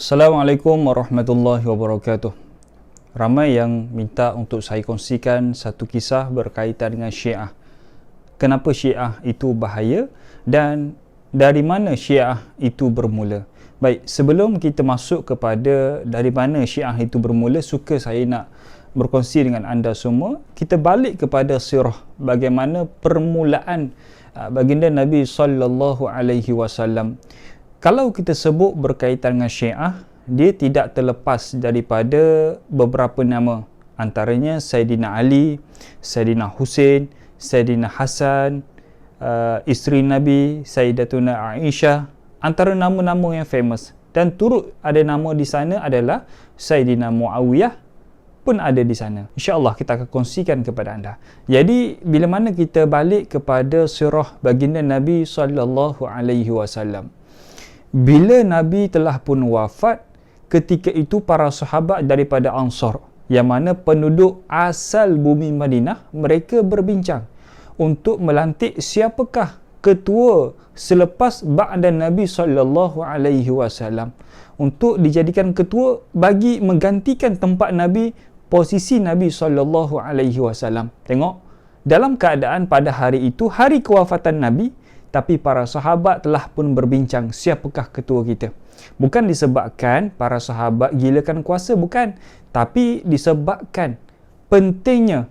Assalamualaikum warahmatullahi wabarakatuh. Ramai yang minta untuk saya kongsikan satu kisah berkaitan dengan Syiah. Kenapa Syiah itu bahaya dan dari mana Syiah itu bermula? Baik, sebelum kita masuk kepada dari mana Syiah itu bermula, suka saya nak berkongsi dengan anda semua. Kita balik kepada sirah bagaimana permulaan baginda Nabi sallallahu alaihi wasallam. Kalau kita sebut berkaitan dengan Syiah, dia tidak terlepas daripada beberapa nama. Antaranya Sayyidina Ali, Sayyidina Husain, Sayyidina Hasan, isteri Nabi, Sayyidatuna Aisyah, antara nama-nama yang famous. Dan turut ada nama di sana adalah Sayyidina Muawiyah pun ada di sana. InsyaAllah kita akan kongsikan kepada anda. Jadi, bila mana kita balik kepada sirah baginda Nabi sallallahu alaihi wasallam. Bila Nabi telah pun wafat, ketika itu para sahabat daripada Ansar, yang mana penduduk asal bumi Madinah, mereka berbincang untuk melantik siapakah ketua selepas ba'da Nabi sallallahu alaihi wasallam untuk dijadikan ketua bagi menggantikan tempat Nabi, posisi Nabi sallallahu alaihi wasallam. Tengok, dalam keadaan pada hari itu hari kewafatan Nabi, tapi para sahabat telah pun berbincang siapakah ketua kita. Bukan disebabkan para sahabat gilakan kuasa, bukan. Tapi disebabkan pentingnya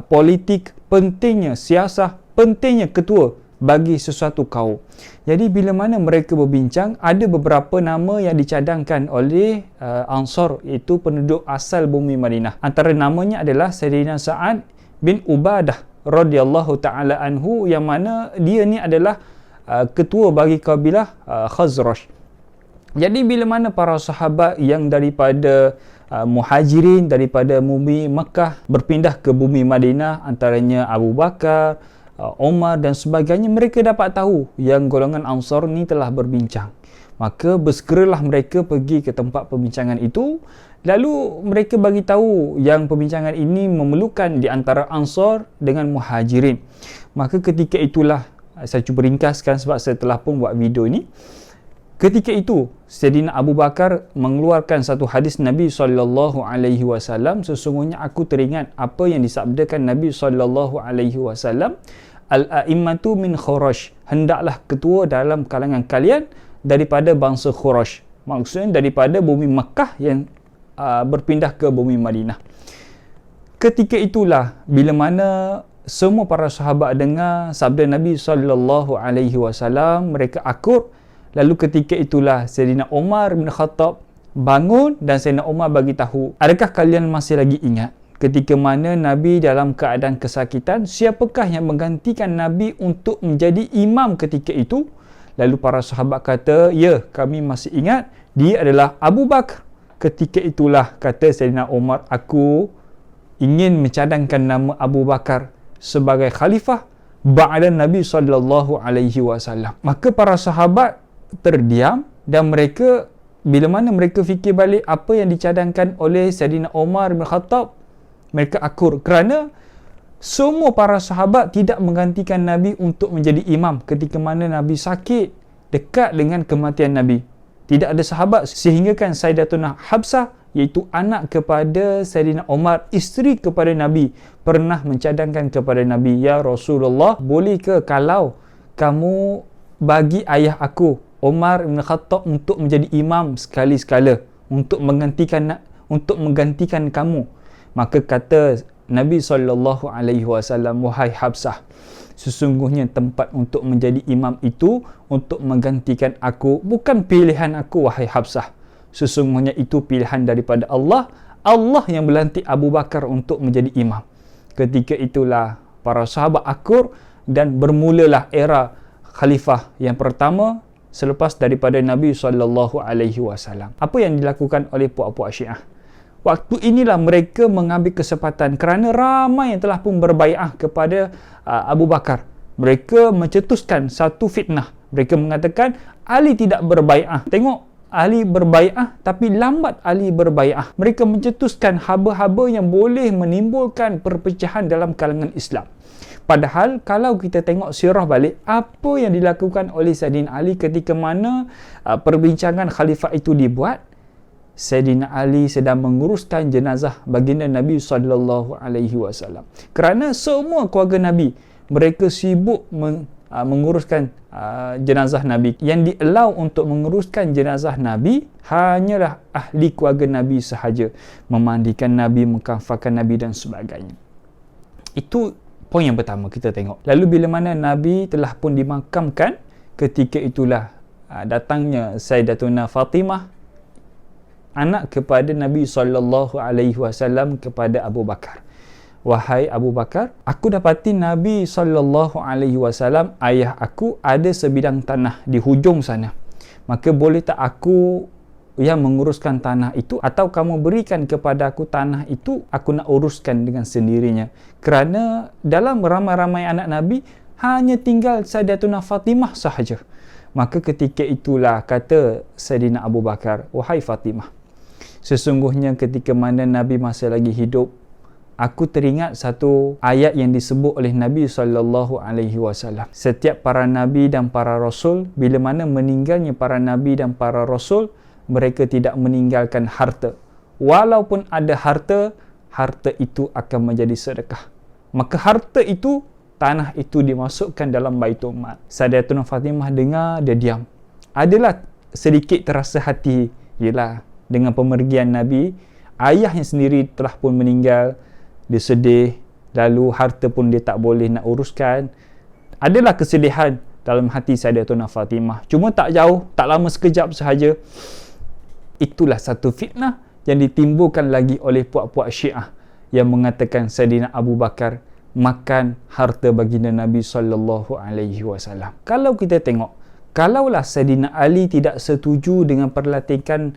politik, pentingnya siasah, pentingnya ketua bagi sesuatu kaum. Jadi bila mana mereka berbincang, ada beberapa nama yang dicadangkan oleh Ansar, iaitu penduduk asal bumi Madinah. Antara namanya adalah Sayyidina Sa'ad bin Ubadah radhiyallahu ta'ala anhu, yang mana dia ni adalah ketua bagi kabilah Khazraj. Jadi bila mana para sahabat yang daripada muhajirin, daripada bumi Makkah berpindah ke bumi Madinah, antaranya Abu Bakar, Umar dan sebagainya, mereka dapat tahu yang golongan Ansar ni telah berbincang. Maka bersegeralah mereka pergi ke tempat perbincangan itu. Lalu mereka bagi tahu yang perbincangan ini memerlukan di antara Ansar dengan Muhajirin. Maka ketika itulah, saya cuba ringkaskan sebab saya telah pun buat video ini. Ketika itu Sayyidina Abu Bakar mengeluarkan satu hadis Nabi sallallahu alaihi wasallam, sesungguhnya aku teringat apa yang disabdakan Nabi sallallahu alaihi wasallam, al-a'immatu min Quraisy, hendaklah ketua dalam kalangan kalian daripada bangsa Quraisy. Maksudnya daripada bumi Makkah yang berpindah ke bumi Madinah. Ketika itulah bila mana semua para sahabat dengar sabda Nabi sallallahu alaihi wasallam, mereka akur. Lalu ketika itulah Sayyidina Umar bin Khattab bangun dan Sayyidina Umar bagi tahu, adakah kalian masih lagi ingat ketika mana Nabi dalam keadaan kesakitan, siapakah yang menggantikan Nabi untuk menjadi imam ketika itu? Lalu para sahabat kata, ya, kami masih ingat, dia adalah Abu Bakar. Ketika itulah kata Sayyidina Umar, aku ingin mencadangkan nama Abu Bakar sebagai khalifah ba'da Nabi sallallahu alaihi wasallam. Maka para sahabat terdiam dan mereka, bila mana mereka fikir balik apa yang dicadangkan oleh Sayyidina Umar bin Khattab, mereka akur kerana semua para sahabat tidak menggantikan Nabi untuk menjadi imam ketika mana Nabi sakit dekat dengan kematian Nabi. Tidak ada sahabat sehinggakan Sayyidatuna Habsah, iaitu anak kepada Sayyidina Umar, isteri kepada Nabi, pernah mencadangkan kepada Nabi, ya Rasulullah, boleh ke kalau kamu bagi ayah aku Umar bin Khattab untuk menjadi imam sekali-sekala untuk menggantikan kamu? Maka kata Nabi sallallahu alaihi wasallam, wahai Habsah, sesungguhnya tempat untuk menjadi imam itu untuk menggantikan aku bukan pilihan aku, wahai Habsah. Sesungguhnya itu pilihan daripada Allah. Allah yang melantik Abu Bakar untuk menjadi imam. Ketika itulah para sahabat akur dan bermulalah era khalifah yang pertama selepas daripada Nabi sallallahu alaihi wasallam. Apa yang dilakukan oleh puak-puak Syiah? Waktu inilah mereka mengambil kesempatan kerana ramai yang telah pun berbai'ah kepada Abu Bakar. Mereka mencetuskan satu fitnah. Mereka mengatakan Ali tidak berbai'ah. Tengok, Ali berbai'ah tapi lambat Ali berbai'ah. Mereka mencetuskan haba-haba yang boleh menimbulkan perpecahan dalam kalangan Islam. Padahal kalau kita tengok sirah balik, apa yang dilakukan oleh Saidina Ali ketika mana perbincangan khalifah itu dibuat, Saidina Ali sedang menguruskan jenazah baginda Nabi SAW. Kerana semua keluarga Nabi, mereka sibuk menguruskan jenazah Nabi. Yang di-allow untuk menguruskan jenazah Nabi hanyalah ahli keluarga Nabi sahaja. Memandikan Nabi, mengkafankan Nabi dan sebagainya. Itu poin yang pertama kita tengok. Lalu bila mana Nabi telah pun dimakamkan, ketika itulah datangnya Sayyidatuna Fatimah, anak kepada Nabi SAW, kepada Abu Bakar. Wahai Abu Bakar, aku dapati Nabi SAW, ayah aku, ada sebidang tanah di hujung sana. Maka boleh tak aku yang menguruskan tanah itu, atau kamu berikan kepada aku tanah itu, aku nak uruskan dengan sendirinya. Kerana dalam ramai-ramai anak Nabi, hanya tinggal Sayyidatuna Fatimah sahaja. Maka ketika itulah kata Sayyidina Abu Bakar, wahai Fatimah, sesungguhnya ketika mana Nabi masih lagi hidup, aku teringat satu ayat yang disebut oleh Nabi SAW. Setiap para Nabi dan para Rasul, bila mana meninggalnya para Nabi dan para Rasul, mereka tidak meninggalkan harta. Walaupun ada harta, harta itu akan menjadi sedekah. Maka harta itu, tanah itu dimasukkan dalam Baitul Mal. Sayyidatuna Fatimah dengar, dia diam. Adalah sedikit terasa hati, yelah, dengan pemergian Nabi, ayahnya sendiri telah pun meninggal, dia sedih, lalu harta pun dia tak boleh nak uruskan. Adalah kesedihan dalam hati Sayyidatuna Fatimah. Cuma tak jauh, tak lama sekejap sahaja, itulah satu fitnah yang ditimbulkan lagi oleh puak-puak Syiah yang mengatakan Sayyidina Abu Bakar makan harta baginda Nabi SAW. Kalau kita tengok, kalaulah Sayyidina Ali tidak setuju dengan perlatikan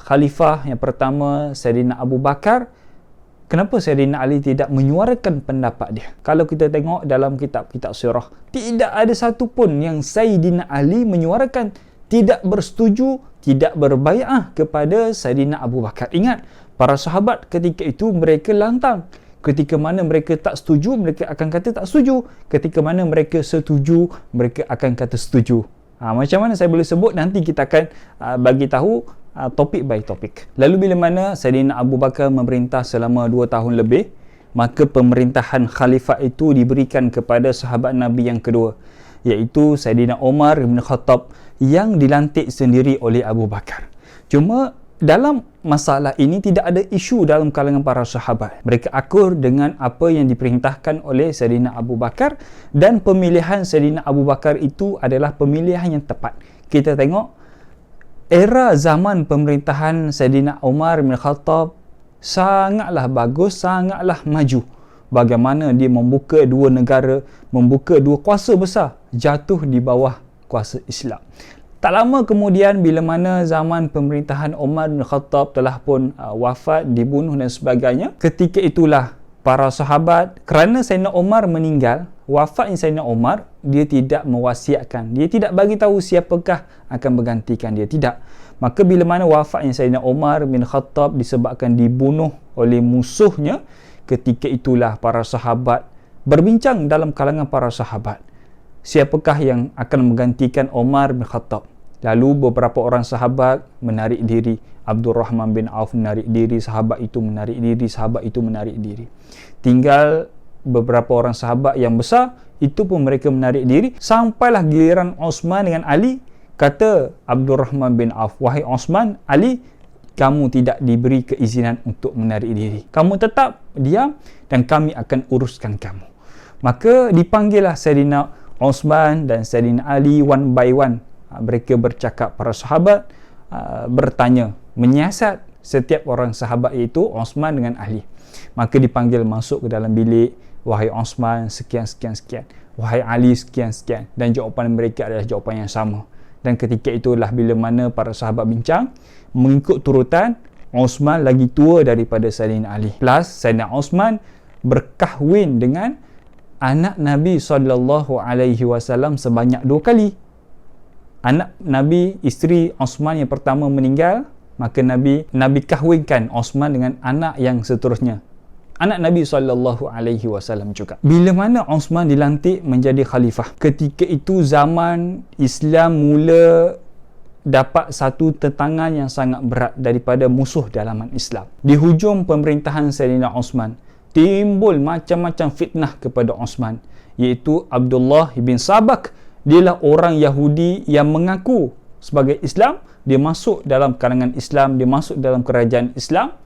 khalifah yang pertama Sayyidina Abu Bakar, kenapa Sayyidina Ali tidak menyuarakan pendapat dia? Kalau kita tengok dalam kitab-kitab sirah, tidak ada satu pun yang Sayyidina Ali menyuarakan tidak bersetuju, tidak berbai'ah kepada Sayyidina Abu Bakar. Ingat, para sahabat ketika itu mereka lantang. Ketika mana mereka tak setuju, mereka akan kata tak setuju. Ketika mana mereka setuju, mereka akan kata setuju. Macam mana saya boleh sebut, nanti kita akan bagi tahu topik by topik. Lalu bila mana Sayyidina Abu Bakar memerintah selama 2 tahun lebih, maka pemerintahan khalifah itu diberikan kepada sahabat Nabi yang kedua, iaitu Sayyidina Umar bin Khattab, yang dilantik sendiri oleh Abu Bakar. Cuma dalam masalah ini tidak ada isu dalam kalangan para sahabat. Mereka akur dengan apa yang diperintahkan oleh Sayyidina Abu Bakar, dan pemilihan Sayyidina Abu Bakar itu adalah pemilihan yang tepat. Kita tengok era zaman pemerintahan Sayyidina Umar bin Khattab sangatlah bagus, sangatlah maju. Bagaimana dia membuka dua negara, membuka dua kuasa besar jatuh di bawah kuasa Islam. Tak lama kemudian, bila mana zaman pemerintahan Umar bin Khattab telah pun wafat, dibunuh dan sebagainya, ketika itulah para sahabat, kerana Sayyidina Umar meninggal, wafatnya Sayyidina Umar, dia tidak mewasiatkan, dia tidak bagi tahu siapakah akan menggantikan dia, tidak. Maka bila mana wafatnya Sayyidina Umar bin Khattab disebabkan dibunuh oleh musuhnya, ketika itulah para sahabat berbincang dalam kalangan para sahabat, siapakah yang akan menggantikan Umar bin Khattab. Lalu beberapa orang sahabat menarik diri. Abdurrahman bin Auf menarik diri, sahabat itu menarik diri, sahabat itu menarik diri. Tinggal beberapa orang sahabat yang besar, itu pun mereka menarik diri. Sampailah giliran Osman dengan Ali. Kata Abdurrahman bin Auf, wahai Osman, Ali, kamu tidak diberi keizinan untuk menarik diri. Kamu tetap diam dan kami akan uruskan kamu. Maka dipanggillah Sayyidina Osman dan Sayyidina Ali one by one. Mereka bercakap, para sahabat bertanya, menyiasat setiap orang sahabat, iaitu Osman dengan Ali. Maka dipanggil masuk ke dalam bilik, wahai Osman, sekian sekian sekian, wahai Ali, sekian sekian, dan jawapan mereka adalah jawapan yang sama. Dan ketika itulah bila mana para sahabat bincang, mengikut turutan, Osman lagi tua daripada Sayyidina Ali. Plus Sayyidina Osman berkahwin dengan anak Nabi SAW sebanyak 2 kali. Anak Nabi, isteri Osman yang pertama meninggal, maka Nabi kahwinkan Osman dengan anak yang seterusnya. anak Nabi SAW juga. Bila mana Osman dilantik menjadi khalifah, ketika itu zaman Islam mula dapat satu tentangan yang sangat berat daripada musuh dalaman Islam. Di hujung pemerintahan Sayyidina Osman, timbul macam-macam fitnah kepada Osman, iaitu Abdullah bin Sabak. Dialah orang Yahudi yang mengaku sebagai Islam, dia masuk dalam kalangan Islam, dia masuk dalam kerajaan Islam,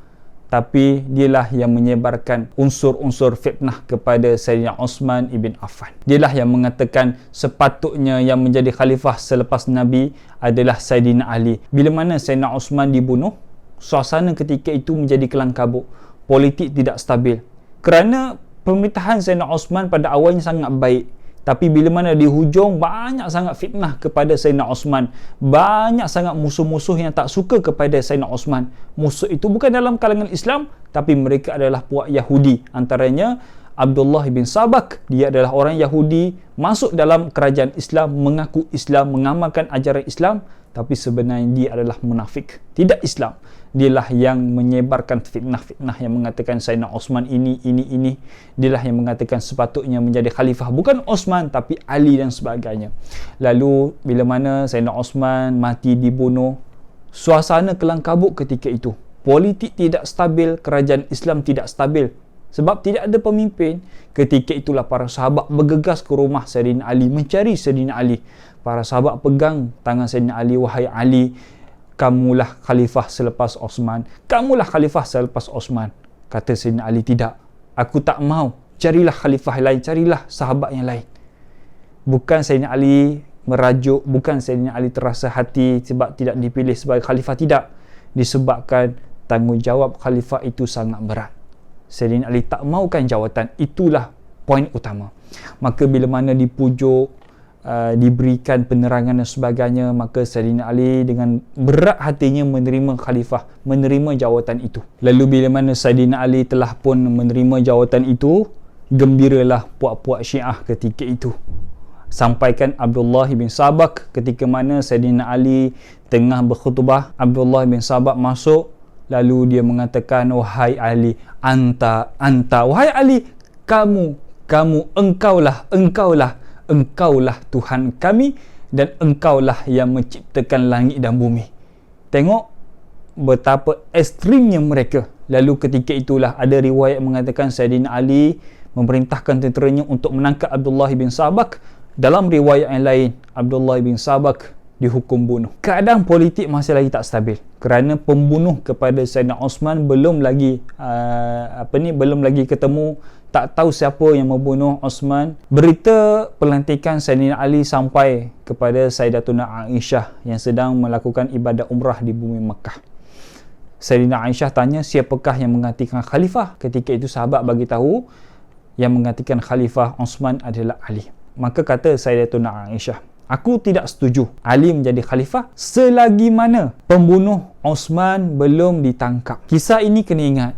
tapi dialah yang menyebarkan unsur-unsur fitnah kepada Sayyidina Osman ibn Affan. Dialah yang mengatakan sepatutnya yang menjadi khalifah selepas Nabi adalah Sayyidina Ali. Bila mana Sayyidina Osman dibunuh, suasana ketika itu menjadi kelang kabut, politik tidak stabil. Kerana pemerintahan Sayyidina Osman pada awalnya sangat baik, tapi bila mana di hujung banyak sangat fitnah kepada Sayyidina Osman, banyak sangat musuh-musuh yang tak suka kepada Sayyidina Osman. Musuh itu bukan dalam kalangan Islam, tapi mereka adalah puak Yahudi. Antaranya Abdullah bin Sabak, dia adalah orang Yahudi, masuk dalam kerajaan Islam, mengaku Islam, mengamalkan ajaran Islam, tapi sebenarnya dia adalah munafik, tidak Islam. Dialah yang menyebarkan fitnah-fitnah yang mengatakan Sayyidina Osman ini. Dialah yang mengatakan sepatutnya menjadi khalifah bukan Osman tapi Ali dan sebagainya. Lalu bila mana Sayyidina Osman mati dibunuh, suasana kelang kabut ketika itu. Politik tidak stabil, kerajaan Islam tidak stabil. Sebab tidak ada pemimpin. Ketika itulah para sahabat bergegas ke rumah Sayyidina Ali, mencari Sayyidina Ali. Para sahabat pegang tangan Sayyidina Ali, wahai Ali, kamulah khalifah selepas Osman. Kamulah khalifah selepas Osman. Kata Sayyidina Ali, tidak. Aku tak mau. Carilah khalifah lain. Carilah sahabat yang lain. Bukan Sayyidina Ali merajuk. Bukan Sayyidina Ali terasa hati sebab tidak dipilih sebagai khalifah. Tidak. Disebabkan tanggungjawab khalifah itu sangat berat. Sayyidina Ali tak maukan jawatan. Itulah poin utama. Maka bila mana dipujuk, diberikan penerangan dan sebagainya, maka Sayyidina Ali dengan berat hatinya menerima khalifah, menerima jawatan itu. Lalu bila mana Sayyidina Ali telah pun menerima jawatan itu, gembiralah puak-puak Syiah ketika itu. Sampaikan Abdullah bin Sabak, ketika mana Sayyidina Ali tengah berkhutbah, Abdullah bin Sabak masuk, lalu dia mengatakan, wahai Ali, anta, wahai Ali, kamu, engkaulah Tuhan kami dan engkaulah yang menciptakan langit dan bumi. Tengok betapa ekstrimnya mereka. Lalu ketika itulah ada riwayat mengatakan Sayyidina Ali memerintahkan tenteranya untuk menangkap Abdullah bin Sabak. Dalam riwayat yang lain, Abdullah bin Sabak dihukum bunuh. Keadaan politik masih lagi tak stabil kerana pembunuh kepada Sayyidina Osman belum lagi ketemu. Tak tahu siapa yang membunuh Osman. Berita pelantikan Sayyidina Ali sampai kepada Sayyidatuna Aisyah yang sedang melakukan ibadah umrah di bumi Mekah. Sayyidina Aisyah tanya, siapakah yang menggantikan khalifah? Ketika itu sahabat bagi tahu yang menggantikan khalifah Osman adalah Ali. Maka kata Sayyidatuna Aisyah, aku tidak setuju Ali menjadi khalifah selagi mana pembunuh Osman belum ditangkap. Kisah ini kena ingat.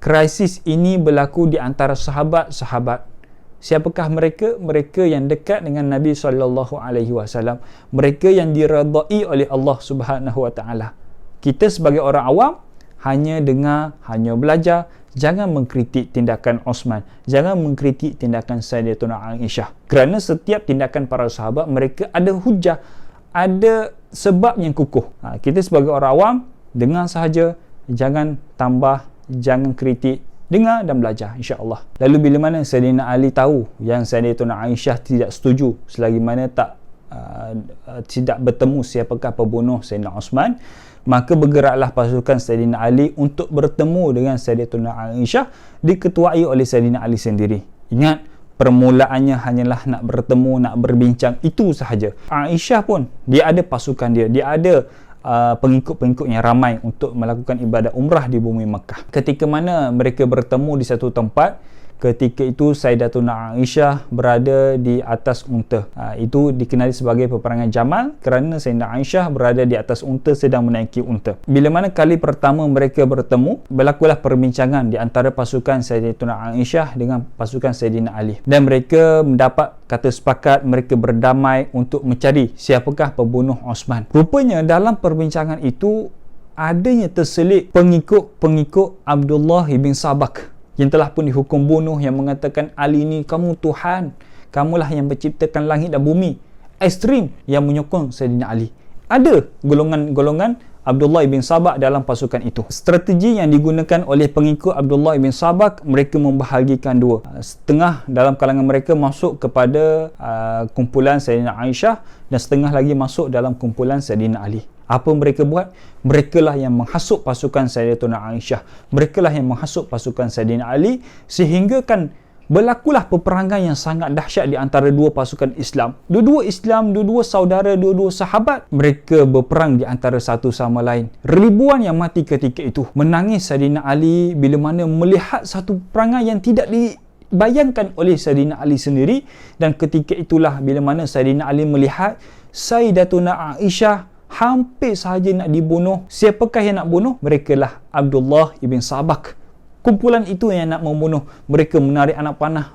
Krisis ini berlaku di antara sahabat-sahabat. Siapakah mereka? Mereka yang dekat dengan Nabi SAW. Mereka yang diredai oleh Allah Subhanahu Wa Taala. Kita sebagai orang awam hanya dengar, hanya belajar. Jangan mengkritik tindakan Osman. Jangan mengkritik tindakan Sayyidatuna Aisyah. Kerana setiap tindakan para sahabat, mereka ada hujah, ada sebab yang kukuh. Kita sebagai orang awam dengar sahaja, jangan tambah, jangan kritik, dengar dan belajar, insya-Allah. Lalu bila mana Sayyidina Ali tahu yang Sayyidatuna Aisyah tidak setuju selagi mana tidak bertemu siapakah pembunuh Sayyidina Osman, maka bergeraklah pasukan Sayyidina Ali untuk bertemu dengan Sayyidatuna Aisyah, diketuai oleh Sayyidina Ali sendiri. Ingat, permulaannya hanyalah nak bertemu, nak berbincang, itu sahaja. Aisyah pun dia ada pasukan dia ada pengikut-pengikut yang ramai untuk melakukan ibadah umrah di bumi Mekah. Ketika mana mereka bertemu di satu tempat, ketika itu Sayyidatuna Aisyah berada di atas unta. Itu dikenali sebagai peperangan Jamal kerana Sayyidatuna Aisyah berada di atas unta sedang menaiki unta. Bila mana kali pertama mereka bertemu, berlakulah perbincangan di antara pasukan Sayyidatuna Aisyah dengan pasukan Sayyidina Ali. Dan mereka mendapat kata sepakat, mereka berdamai untuk mencari siapakah pembunuh Osman. Rupanya dalam perbincangan itu adanya terselit pengikut-pengikut Abdullah bin Sabak. yang telah pun dihukum bunuh, yang mengatakan Ali ni kamu Tuhan, kamulah yang menciptakan langit dan bumi. Ekstrim yang menyokong Sayyidina Ali. Ada golongan-golongan Abdullah ibn Sabah dalam pasukan itu. Strategi yang digunakan oleh pengikut Abdullah ibn Sabah, mereka membahagikan dua. Setengah dalam kalangan mereka masuk kepada kumpulan Sayyidina Aisyah dan setengah lagi masuk dalam kumpulan Sayyidina Ali. Apa mereka buat? Merekalah yang menghasut pasukan Sayyidatuna Aisyah. Merekalah yang menghasut pasukan Sayyidina Ali, sehingga kan berlakulah peperangan yang sangat dahsyat di antara dua pasukan Islam. Dua-dua Islam, dua-dua saudara, dua-dua sahabat. Mereka berperang di antara satu sama lain. Ribuan yang mati ketika itu. Menangis Sayyidina Ali bila mana melihat satu perangan yang tidak dibayangkan oleh Sayyidina Ali sendiri. Dan ketika itulah bila mana Sayyidina Ali melihat Sayyidatuna Aisyah hampir sahaja nak dibunuh. Siapakah yang nak bunuh? Merekalah Abdullah ibn Sabah. Kumpulan itu yang nak membunuh. Mereka menarik anak panah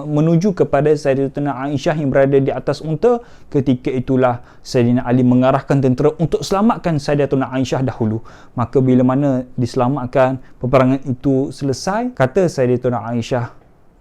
menuju kepada Sayyidatuna Aisyah yang berada di atas unta. Ketika itulah Sayyidina Ali mengarahkan tentera untuk selamatkan Sayyidatuna Aisyah dahulu. Maka bila mana diselamatkan, peperangan itu selesai, kata Sayyidatuna Aisyah,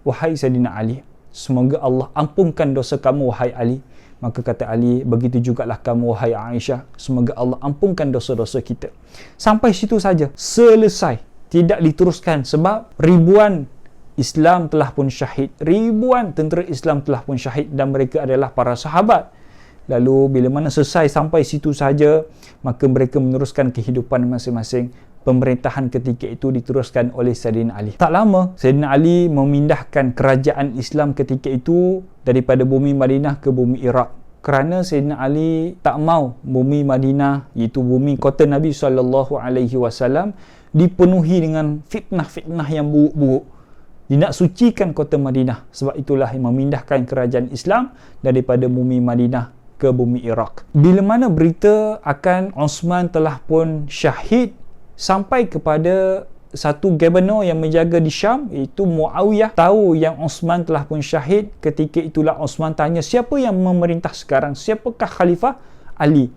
wahai Sayyidina Ali, semoga Allah ampunkan dosa kamu wahai Ali. Maka kata Ali, begitu jugalah kamu wahai Aisyah, semoga Allah ampunkan dosa-dosa kita. Sampai situ saja, selesai. Tidak diteruskan sebab ribuan Islam telah pun syahid. Ribuan tentera Islam telah pun syahid dan mereka adalah para sahabat. Lalu bila mana selesai sampai situ saja, maka mereka meneruskan kehidupan masing-masing. Pemerintahan ketika itu diteruskan oleh Sayyidina Ali. Tak lama, Sayyidina Ali memindahkan kerajaan Islam ketika itu daripada bumi Madinah ke bumi Iraq. Kerana Sayyidina Ali tak mau bumi Madinah, iaitu bumi kota Nabi SAW, dipenuhi dengan fitnah-fitnah yang buruk-buruk. Dia nak sucikan kota Madinah. Sebab itulah yang memindahkan kerajaan Islam daripada bumi Madinah ke bumi Iraq. Bila mana berita akan Osman telah pun syahid sampai kepada satu gubernur yang menjaga di Syam, iaitu Muawiyah, tahu yang Osman telah pun syahid. Ketika itulah Osman tanya, siapa yang memerintah sekarang? Siapakah khalifah? Ali.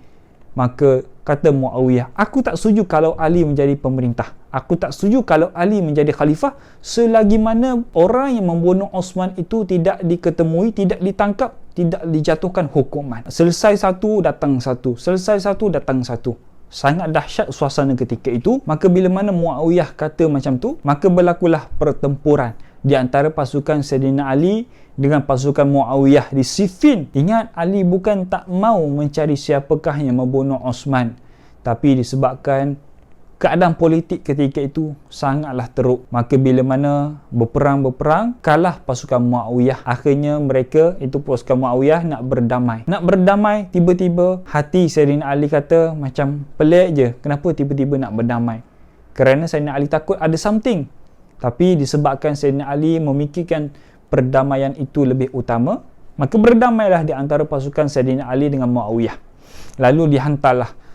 Maka kata Muawiyah, aku tak setuju kalau Ali menjadi pemerintah. Aku tak setuju kalau Ali menjadi khalifah selagi mana orang yang membunuh Osman itu tidak diketemui, tidak ditangkap, tidak dijatuhkan hukuman. Selesai satu, datang satu. Selesai satu, datang satu. Sangat dahsyat suasana ketika itu. Maka bila mana Muawiyah kata macam tu, maka berlakulah pertempuran di antara pasukan Sayyidina Ali dengan pasukan Muawiyah di Siffin. Ingat, Ali bukan tak mau mencari siapakah yang membunuh Osman, tapi disebabkan keadaan politik ketika itu sangatlah teruk. Maka bila mana berperang, kalah pasukan Muawiyah. Akhirnya mereka, itu pasukan Muawiyah, nak berdamai. Nak berdamai, tiba-tiba hati Sayyidina Ali kata macam pelik je. Kenapa tiba-tiba nak berdamai? Kerana Sayyidina Ali takut ada something. Tapi disebabkan Sayyidina Ali memikirkan perdamaian itu lebih utama, maka berdamailah di antara pasukan Sayyidina Ali dengan Muawiyah. Lalu dihantarlah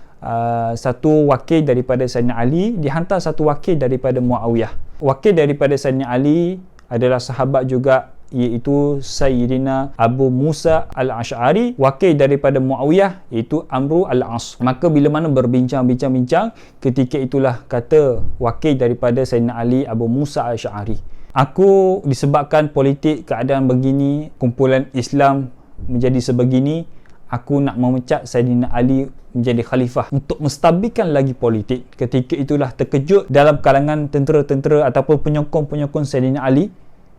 satu wakil daripada Sayyidina Ali, dihantar satu wakil daripada Muawiyah. Wakil daripada Sayyidina Ali adalah sahabat juga, iaitu Sayyidina Abu Musa al-Ash'ari. Wakil daripada Muawiyah iaitu Amru al-As. Maka bila mana berbincang-bincang, ketika itulah kata wakil daripada Sayyidina Ali, Abu Musa al-Ash'ari, aku disebabkan politik keadaan begini, kumpulan Islam menjadi sebegini, aku nak memecat Sayyidina Ali menjadi khalifah untuk menstabilkan lagi politik. Ketika itulah terkejut dalam kalangan tentera-tentera ataupun penyokong-penyokong Sayyidina Ali.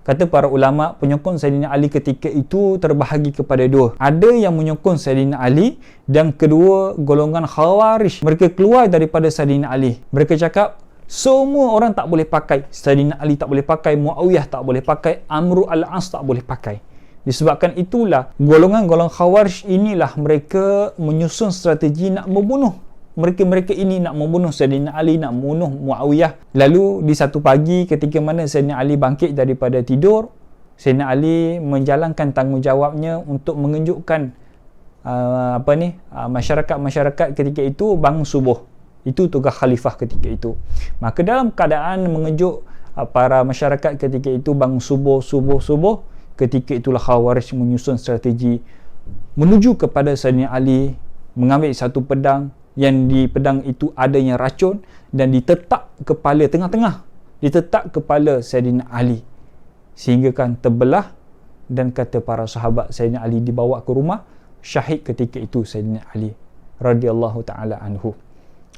Kata para ulama, penyokong Sayyidina Ali ketika itu terbahagi kepada dua. Ada yang menyokong Sayyidina Ali dan kedua golongan Khawarij. Mereka keluar daripada Sayyidina Ali. Mereka cakap, semua orang tak boleh pakai. Sayyidina Ali tak boleh pakai, Muawiyah tak boleh pakai, Amru al-As tak boleh pakai. Disebabkan itulah golongan-golongan Khawarij inilah mereka menyusun strategi nak membunuh. Mereka ini nak membunuh Sayyidina Ali, nak membunuh Muawiyah. Lalu di satu pagi ketika mana Sayyidina Ali bangkit daripada tidur, Sayyidina Ali menjalankan tanggungjawabnya untuk mengejutkan masyarakat ketika itu bangun subuh. Itu tugas khalifah ketika itu. Maka dalam keadaan mengejut para masyarakat ketika itu bangun subuh, ketika itulah Khawarij menyusun strategi menuju kepada Sayyidina Ali, mengambil satu pedang, yang di pedang itu adanya racun dan ditetak kepala tengah-tengah ditetak kepala Sayyidina Ali, sehingga kan terbelah, dan kata para sahabat Sayyidina Ali dibawa ke rumah, syahid ketika itu Sayyidina Ali radhiyallahu ta'ala anhu.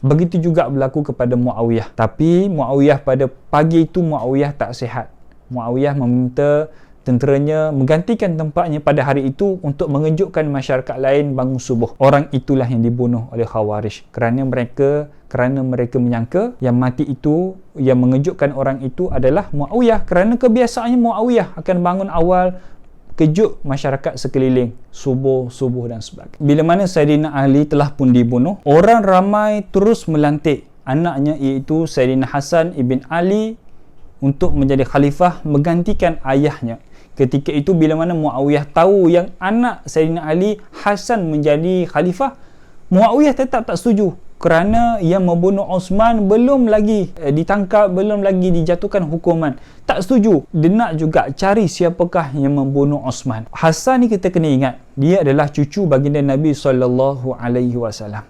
Begitu juga berlaku kepada Muawiyah. Tapi Muawiyah pada pagi itu Muawiyah tak sihat. Muawiyah meminta tenteranya menggantikan tempatnya pada hari itu untuk mengejutkan masyarakat lain bangun subuh. Orang itulah yang dibunuh oleh Khawarij kerana mereka menyangka yang mati itu, yang mengejutkan orang itu adalah Muawiyah, kerana kebiasaannya Muawiyah akan bangun awal, kejut masyarakat sekeliling subuh dan sebagainya. Bila mana Sayyidina Ali telah pun dibunuh, orang ramai terus melantik anaknya, iaitu Sayyidina Hasan ibn Ali, untuk menjadi khalifah menggantikan ayahnya. Ketika itu bila mana Muawiyah tahu yang anak Sayyidina Ali, Hasan, menjadi khalifah, Muawiyah tetap tak setuju, kerana yang membunuh Osman belum lagi ditangkap, belum lagi dijatuhkan hukuman. Tak setuju. Dia nak juga cari siapakah yang membunuh Osman. Hasan ni kita kena ingat, dia adalah cucu baginda Nabi SAW.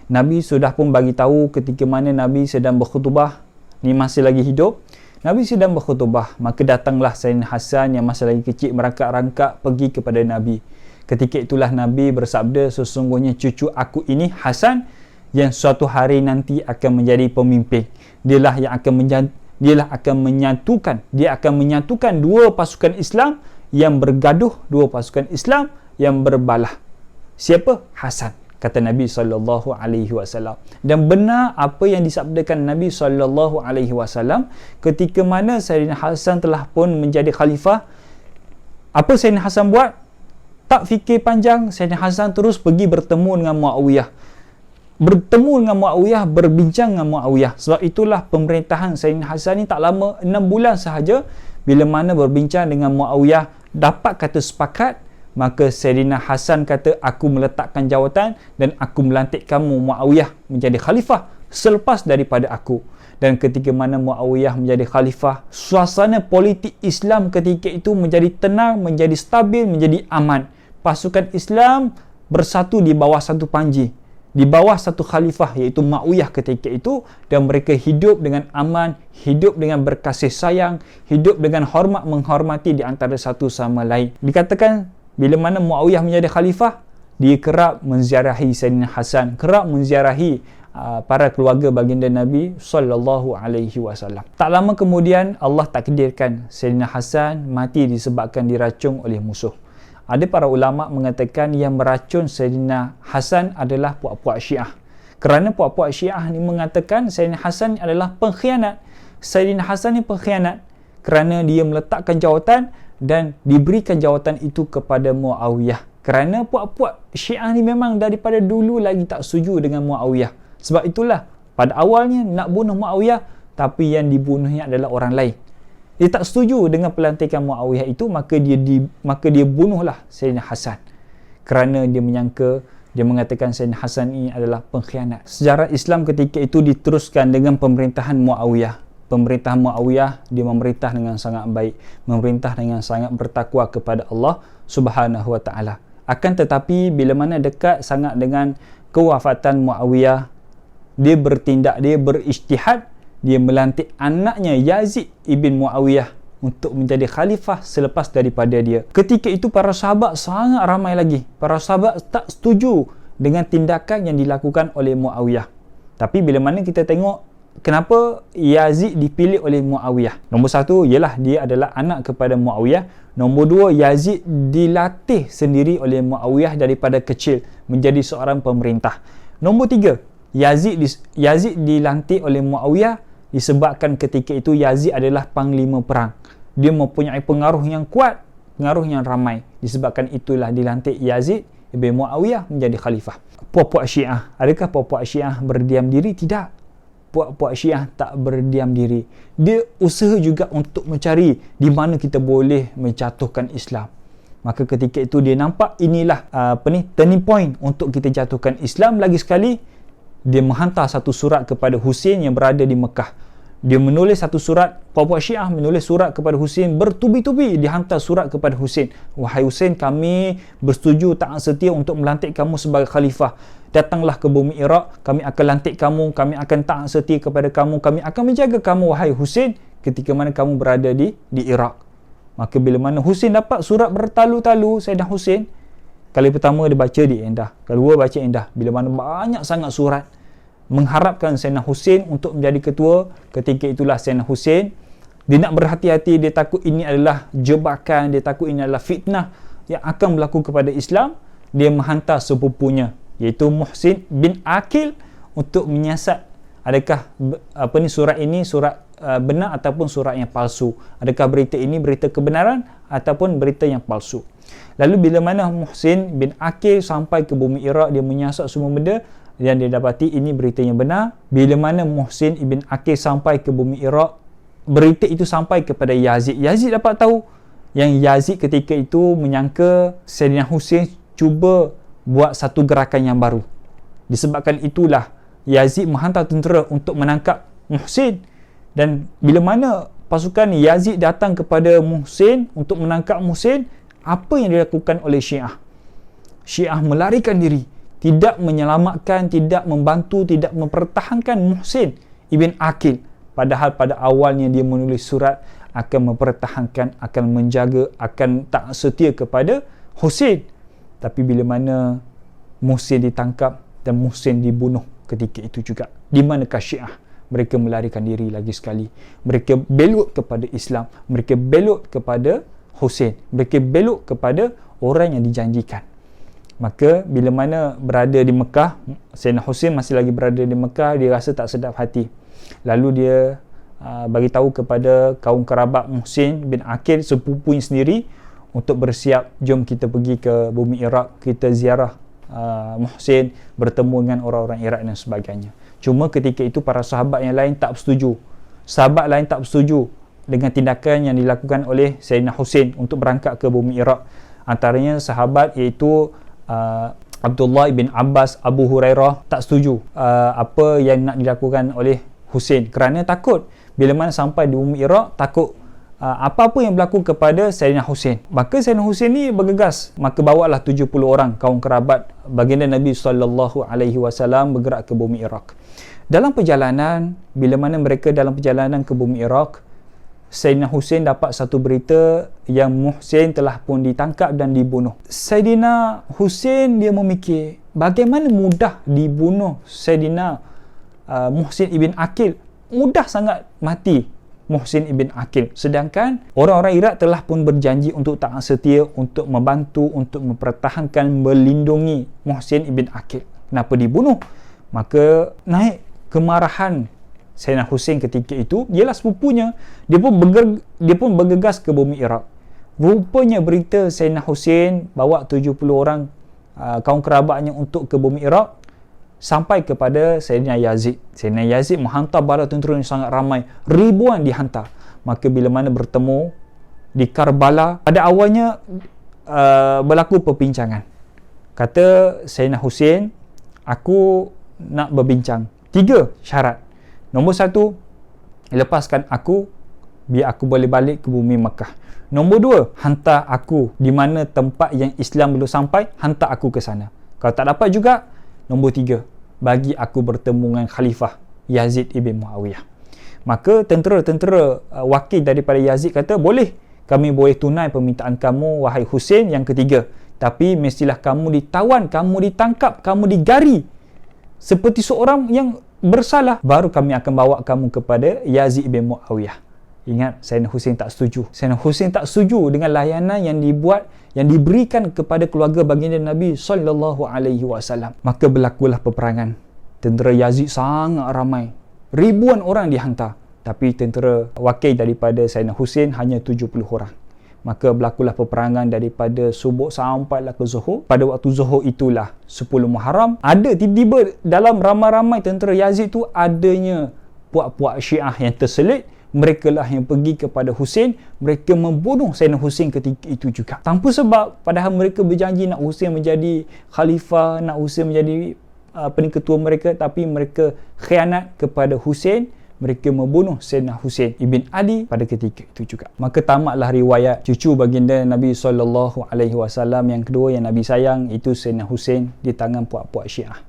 Nabi sudah pun bagi tahu ketika mana Nabi sedang berkhutbah, ni masih lagi hidup, Nabi sedang berkhutbah, maka datanglah Sayyidina Hasan yang masih lagi kecil merangkak-rangkak pergi kepada Nabi. Ketika itulah Nabi bersabda, sesungguhnya cucu aku ini Hasan yang suatu hari nanti akan menjadi pemimpin. Dia akan menyatukan dua pasukan Islam yang bergaduh, dua pasukan Islam yang berbalah. Siapa? Hasan, kata Nabi SAW. Dan benar apa yang disabdakan Nabi SAW ketika mana Sayyidina Hasan telah pun menjadi khalifah. Apa Sayyidina Hasan buat? Tak fikir panjang, Sayyidina Hasan terus pergi bertemu dengan Muawiyah. Berbincang dengan Muawiyah. Sebab itulah pemerintahan Sayyidina Hasan ni tak lama, 6 bulan sahaja. Bila mana berbincang dengan Muawiyah, dapat kata sepakat, maka Sayyidina Hasan kata, aku meletakkan jawatan dan aku melantik kamu Muawiyah menjadi khalifah selepas daripada aku. Dan ketika mana Muawiyah menjadi khalifah, suasana politik Islam ketika itu menjadi tenang, menjadi stabil, menjadi aman. Pasukan Islam bersatu di bawah satu panji, di bawah satu khalifah, iaitu Muawiyah ketika itu, dan mereka hidup dengan aman, hidup dengan berkasih sayang, hidup dengan hormat menghormati di antara satu sama lain. Dikatakan bila mana Muawiyah menjadi khalifah, dia kerap menziarahi Sayyidina Hasan, kerap menziarahi para keluarga baginda Nabi SAW. Tak lama kemudian Allah takdirkan Sayyidina Hasan mati disebabkan diracun oleh musuh. Ada para ulama mengatakan yang meracun Sayyidina Hasan adalah puak-puak Syiah. Kerana puak-puak Syiah ni mengatakan Sayyidina Hasan adalah pengkhianat. Sayyidina Hasan ni pengkhianat kerana dia meletakkan jawatan dan diberikan jawatan itu kepada Muawiyah. Kerana puak-puak Syiah ni memang daripada dulu lagi tak setuju dengan Muawiyah. Sebab itulah pada awalnya nak bunuh Muawiyah, tapi yang dibunuhnya adalah orang lain. Dia tak setuju dengan pelantikan Muawiyah itu, maka dia bunuhlah Sayyidina Hasan. Kerana dia mengatakan Sayyidina Hasan ini adalah pengkhianat. Sejarah Islam ketika itu diteruskan dengan pemerintahan Muawiyah. Pemerintahan Muawiyah, dia memerintah dengan sangat baik, memerintah dengan sangat bertakwa kepada Allah Subhanahu Wa Taala. Akan tetapi bila mana dekat sangat dengan kewafatan Muawiyah, dia bertindak, dia berijtihad, dia melantik anaknya Yazid ibn Muawiyah untuk menjadi khalifah selepas daripada dia. Ketika itu para sahabat sangat ramai lagi. Para sahabat tak setuju dengan tindakan yang dilakukan oleh Muawiyah. Tapi bila mana kita tengok kenapa Yazid dipilih oleh Muawiyah. Nombor satu, ialah dia adalah anak kepada Muawiyah. Nombor dua, Yazid dilatih sendiri oleh Muawiyah daripada kecil menjadi seorang pemerintah. Nombor tiga, Yazid dilantik oleh Muawiyah disebabkan ketika itu Yazid adalah panglima perang. Dia mempunyai pengaruh yang kuat, pengaruh yang ramai. Disebabkan itulah dilantik Yazid ibn Muawiyah menjadi khalifah. Puak-puak Syiah, adakah puak-puak Syiah berdiam diri? Tidak. Puak-puak Syiah tak berdiam diri. Dia usaha juga untuk mencari di mana kita boleh menjatuhkan Islam. Maka ketika itu dia nampak inilah turning point untuk kita jatuhkan Islam lagi sekali. Dia menghantar satu surat kepada Husain yang berada di Mekah. Dia menulis satu surat, puak-puak Syiah menulis surat kepada Husain, bertubi-tubi dihantar surat kepada Husain. Wahai Husain, kami bersetuju taat setia untuk melantik kamu sebagai khalifah. Datanglah ke bumi Iraq, kami akan lantik kamu, kami akan taat setia kepada kamu, kami akan menjaga kamu wahai Husain. ketika mana kamu berada di Iraq. Maka bila mana Husain dapat surat bertalu-talu Sayyidina Husain, kali pertama dia baca dia indah, kedua baca indah. Bila mana banyak sangat surat mengharapkan Sayyidina Husain untuk menjadi ketua, ketika itulah Sayyidina Husain dia nak berhati-hati, dia takut ini adalah jebakan, dia takut ini adalah fitnah yang akan berlaku kepada Islam. Dia menghantar sepupunya iaitu Muhsin bin Aqil untuk menyiasat adakah surat ini surat benar ataupun surat yang palsu, adakah berita ini berita kebenaran ataupun berita yang palsu. Lalu bila mana Muhsin bin Aqil sampai ke bumi Iraq, dia menyiasat semua benda dan dia dapati ini berita yang benar. Bila mana Muhsin ibn Aqil sampai ke bumi Iraq, berita itu sampai kepada Yazid. Yazid dapat tahu yang Yazid ketika itu menyangka Sayyidina Husain cuba buat satu gerakan yang baru. Disebabkan itulah Yazid menghantar tentera untuk menangkap Muhsin. Dan bila mana pasukan Yazid datang kepada Muhsin untuk menangkap Muhsin, apa yang dilakukan oleh Syiah? Syiah melarikan diri, tidak menyelamatkan, tidak membantu, tidak mempertahankan Muhsin ibn Aqil. Padahal pada awalnya dia menulis surat akan mempertahankan, akan menjaga, akan tak setia kepada Husain. Tapi bila mana Muhsin ditangkap dan Muhsin dibunuh ketika itu juga, di manakah Syiah? Mereka melarikan diri lagi sekali. Mereka belot kepada Islam, mereka belot kepada Husain, mereka belot kepada orang yang dijanjikan. Maka bila mana berada di Mekah, Sayyidina Husain masih lagi berada di Mekah, dia rasa tak sedap hati. Lalu dia bagi tahu kepada kaum kerabat Muhsin bin Aqil, sepupunya sendiri, untuk bersiap, jom kita pergi ke bumi Iraq, kita ziarah Muhsin, bertemu dengan orang-orang Iraq dan sebagainya. Cuma ketika itu para sahabat yang lain tak bersetuju. Sahabat lain tak bersetuju dengan tindakan yang dilakukan oleh Sayyidina Husain untuk berangkat ke bumi Iraq. Antaranya sahabat iaitu Abdullah bin Abbas, Abu Hurairah tak setuju apa yang nak dilakukan oleh Husain, kerana takut bila mana sampai di bumi Iraq, takut apa-apa yang berlaku kepada Sayyidina Husain. Maka Sayyidina Husain ni bergegas, maka bawalah 70 orang kaum kerabat baginda Nabi SAW bergerak ke bumi Iraq. Dalam perjalanan, bila mana mereka dalam perjalanan ke bumi Iraq, Sayyidina Husain dapat satu berita yang Muhsin telah pun ditangkap dan dibunuh. Sayyidina Husain dia memikir bagaimana mudah dibunuh Sayyidina Muhsin ibn Aqil. Mudah sangat mati Muhsin ibn Aqil. Sedangkan orang-orang Iraq telah pun berjanji untuk taat setia, untuk membantu, untuk mempertahankan, melindungi Muhsin ibn Aqil. Kenapa dibunuh? Maka naik kemarahan Sayyidina Husain ketika itu. Dialah sepupunya, dia pun bergegas ke bumi Iraq. Rupanya berita Sayyidina Husain bawa 70 orang kaum kerabatnya untuk ke bumi Iraq sampai kepada Sayyidina Yazid. Sayyidina Yazid menghantar bala tentera yang sangat ramai, ribuan dihantar. Maka bila mana bertemu di Karbala, pada awalnya berlaku perbincangan. Kata Sayyidina Husain, aku nak berbincang 3 syarat. Nombor 1, lepaskan aku biar aku boleh balik ke bumi Mekah. Nombor 2, hantar aku di mana tempat yang Islam belum sampai, hantar aku ke sana. Kalau tak dapat juga, nombor 3, bagi aku bertemu dengan Khalifah Yazid ibn Muawiyah. Maka tentera-tentera wakil daripada Yazid kata, boleh, kami boleh tunai permintaan kamu wahai Husain. Yang ketiga, tapi mestilah kamu ditawan, kamu ditangkap, kamu digari seperti seorang yang bersalah, baru kami akan bawa kamu kepada Yazid bin Muawiyah. Ingat, Sayyidina Husain tak setuju. Sayyidina Husain tak setuju dengan layanan yang dibuat, yang diberikan kepada keluarga baginda Nabi SAW. Maka berlakulah peperangan. Tentera Yazid sangat ramai, ribuan orang dihantar, tapi tentera wakil daripada Sayyidina Husain hanya 70 orang. Maka berlakulah peperangan daripada subuh sampailah ke Zuhur. Pada waktu Zuhur itulah 10 Muharram. Ada tiba-tiba dalam ramai-ramai tentera Yazid tu adanya puak-puak Syiah yang terselit. Mereka lah yang pergi kepada Husain. Mereka membunuh Sayyidina Husain ketika itu juga. Tanpa sebab, padahal mereka berjanji nak Husain menjadi khalifah, nak Husain menjadi ketua mereka. Tapi mereka khianat kepada Husain. Mereka membunuh Sayyidina Husain ibn Ali pada ketika itu juga. Maka tamatlah riwayat cucu baginda Nabi SAW yang kedua yang Nabi sayang, itu Sayyidina Husain di tangan puak-puak Syiah.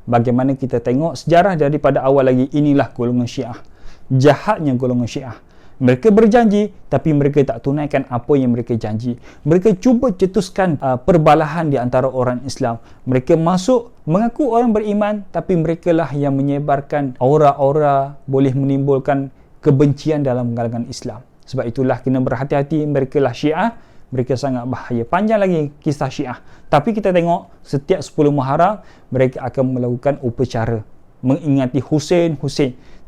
Bagaimana kita tengok sejarah daripada awal lagi, inilah golongan Syiah. Jahatnya golongan Syiah. Mereka berjanji tapi mereka tak tunaikan apa yang mereka janji. Mereka cuba cetuskan perbalahan di antara orang Islam. Mereka masuk mengaku orang beriman tapi mereka lah yang menyebarkan aura-aura boleh menimbulkan kebencian dalam kalangan Islam. Sebab itulah kena berhati-hati, mereka lah Syiah. Mereka sangat bahaya. Panjang lagi kisah Syiah. Tapi kita tengok setiap 10 Muharram mereka akan melakukan upacara mengingati Husain.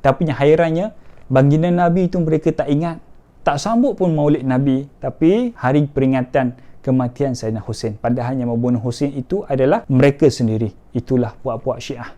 Tapi yang hairannya, baginda Nabi itu mereka tak ingat. Tak sambut pun maulid Nabi. Tapi hari peringatan kematian Sayyidina Husain. Padahal yang membunuh Husain itu adalah mereka sendiri. Itulah puak-puak Syiah.